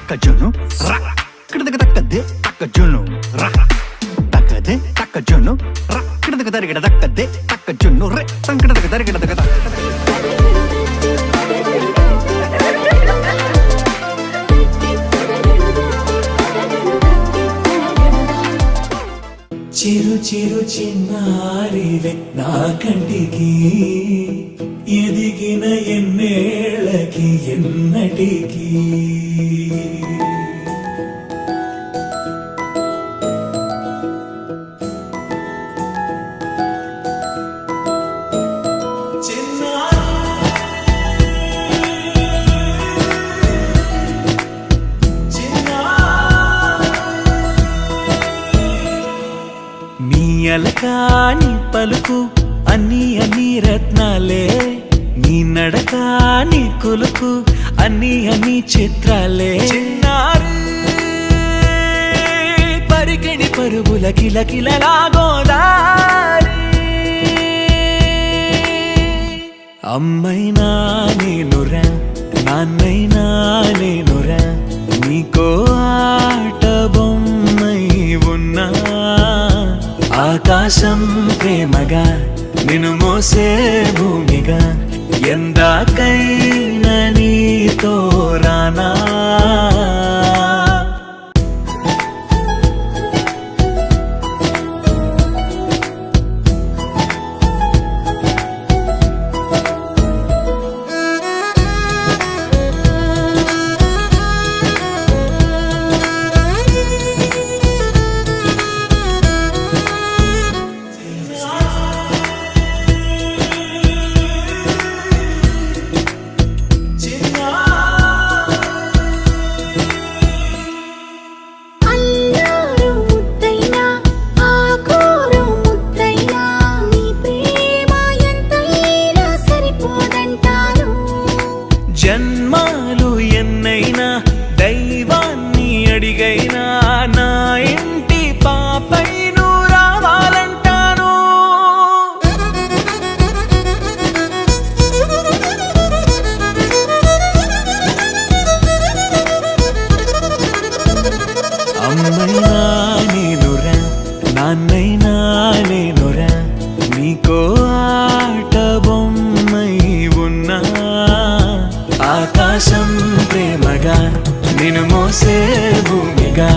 Takajunu, ra. Kidaka takade, takajunu, ra. Takade, takajunu, ra. Kidaka takade, takajunu, re. Tankada takada. చిరు చిరు చిన్నారివే నా కంటికి ఎదిగిన ఎన్నేళ్ళకి ఎన్నటికి అలకాని పలుకు అన్ని రత్నాలే నీ నడకాని కులుకు అన్ని చిత్రాలే పరికిణి పరుగుల కిలకిలలాగోదారి అమ్మైనా నేనురా నాన్నైనా నేనురా నీకో ఆట బొమ్మై ఉన్నా ఆకాశం ప్రేమగా నిన్ను మోసే భూమిగా ఎందాకైనా నీతో రానా జన్మాలు ఎన్నైనా దైవాన్ని అడిగైనా నా ఇంటి పాపై నువ్వు రావాలంటాను అమ్మైనా నేనురా నాన్నైనా నేనురా నీకో ఆట బొమ్మై ఉన్నా ఆకాశం ప్రేమగా నిన్ను మోసే భూమిగా